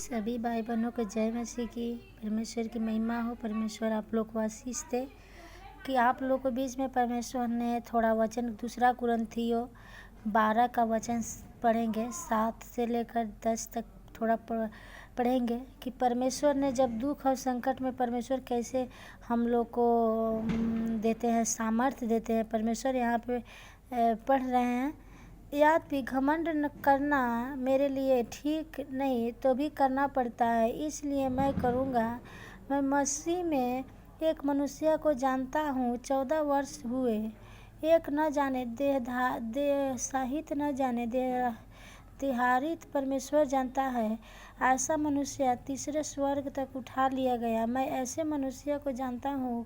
सभी भाई बहनों को जय मसीह की। परमेश्वर की महिमा हो। परमेश्वर आप लोग को आशीष दे कि आप लोग के बीच में परमेश्वर ने थोड़ा वचन दूसरा कुरिन्थियों 12 का वचन पढ़ेंगे। 7 से लेकर 10 तक थोड़ा पढ़ेंगे कि परमेश्वर ने जब दुख और संकट में परमेश्वर कैसे हम लोग को देते हैं, सामर्थ्य देते हैं। परमेश्वर यहाँ पे पढ़ रहे हैं, याद भी घमंड न करना मेरे लिए ठीक नहीं तो भी करना पड़ता है, इसलिए मैं करूँगा। मैं मसीह में एक मनुष्य को जानता हूँ, 14 वर्ष हुए। एक न जाने देह साहित न जाने देहारित परमेश्वर जानता है। ऐसा मनुष्य तीसरे स्वर्ग तक उठा लिया गया। मैं ऐसे मनुष्य को जानता हूँ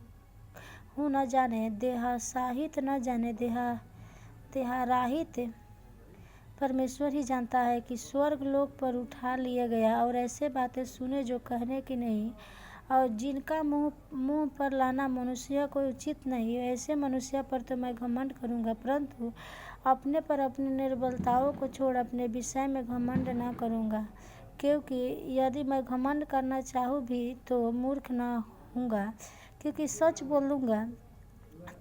न जाने देह साहित न जाने देहाराहित परमेश्वर ही जानता है कि स्वर्ग लोक पर उठा लिया गया। और ऐसे बातें सुने जो कहने की नहीं और जिनका मुंह पर लाना मनुष्य को उचित नहीं, ऐसे मनुष्य पर तो मैं घमंड करूँगा। परंतु अपने पर अपनी निर्बलताओं को छोड़ अपने विषय में घमंड न करूँगा, क्योंकि यदि मैं घमंड करना चाहूँ भी तो मूर्ख न होऊंगा, क्योंकि सच बोलूँगा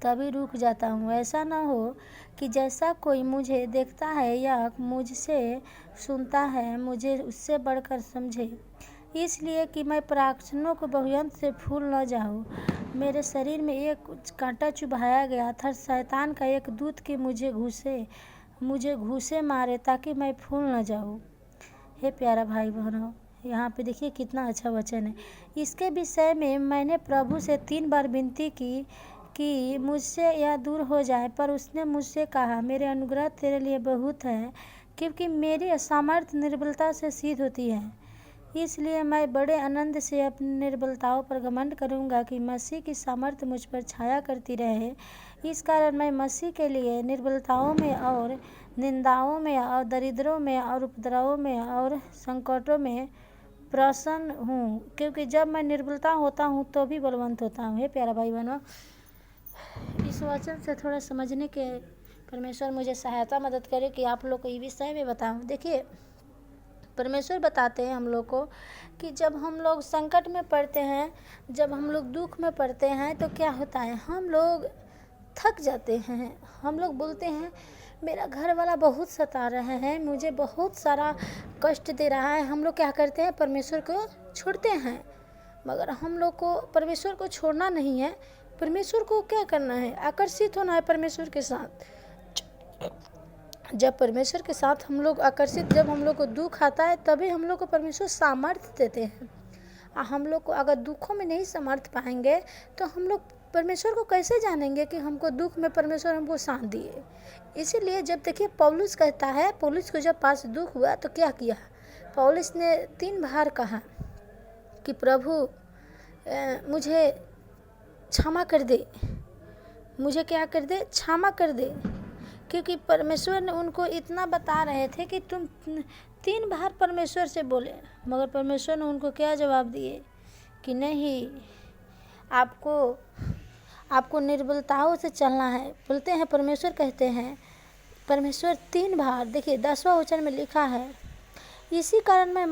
तभी रुक जाता हूँ। ऐसा न हो कि जैसा कोई मुझे देखता है या मुझसे सुनता है मुझे उससे बढ़कर समझे, इसलिए कि मैं पराक्रमों को बहुयंत से फूल न जाऊँ। मेरे शरीर में एक कांटा चुभाया गया था, शैतान का एक दूत कि मुझे घूसे मारे ताकि मैं फूल न जाऊँ। हे प्यारा भाई बहनों, यहाँ पे देखिए कितना अच्छा वचन है। इसके विषय में मैंने प्रभु से 3 बार विनती की कि मुझसे यह दूर हो जाए, पर उसने मुझसे कहा, मेरे अनुग्रह तेरे लिए बहुत है, क्योंकि मेरी असामर्थ्य निर्बलता से सिद्ध होती है। इसलिए मैं बड़े आनंद से अपनी निर्बलताओं पर घमंड करूँगा कि मसीह की सामर्थ्य मुझ पर छाया करती रहे। इस कारण मैं मसीह के लिए निर्बलताओं में और निंदाओं में और दरिद्रों में और उपद्रवों में और संकटों में प्रसन्न हूँ, क्योंकि जब मैं निर्बलता होता हूँ तो भी बलवंत होता हूँ। हे प्यारा भाई बहनों, इस वचन से थोड़ा समझने के परमेश्वर मुझे सहायता मदद करे कि आप लोग को ये विषय में बताऊँ। देखिए, परमेश्वर बताते हैं हम लोग को कि जब हम लोग संकट में पड़ते हैं, जब हम लोग दुख में पड़ते हैं तो क्या होता है, हम लोग थक जाते हैं। हम लोग बोलते हैं मेरा घर वाला बहुत सता रहे हैं, मुझे बहुत सारा कष्ट दे रहा है। हम लोग क्या करते हैं, परमेश्वर को छोड़ते हैं। मगर हम लोग को परमेश्वर को छोड़ना नहीं है। परमेश्वर को क्या करना है, आकर्षित होना है परमेश्वर के साथ। जब परमेश्वर के साथ हम लोग आकर्षित, जब हम लोग को दुख आता है तभी हम लोग को परमेश्वर सामर्थ्य देते हैं। हम लोग को अगर दुखों में नहीं सामर्थ्य पाएंगे तो हम लोग परमेश्वर को कैसे जानेंगे कि हमको दुख में परमेश्वर हमको साथ दिए। इसीलिए जब देखिए पौलुस कहता है, पौलुस को जब पास दुख हुआ तो क्या किया, पौलुस ने 3 बार कहा कि प्रभु मुझे क्षमा कर दे, मुझे क्या कर दे, क्षमा कर दे। क्योंकि परमेश्वर ने उनको इतना बता रहे थे कि तुम 3 बार परमेश्वर से बोले, मगर परमेश्वर ने उनको क्या जवाब दिए कि नहीं, आपको निर्बलताओं से चलना है। बोलते हैं परमेश्वर, कहते हैं परमेश्वर 3 बार, देखिए 10वां वचन में लिखा है, इसी कारण मैं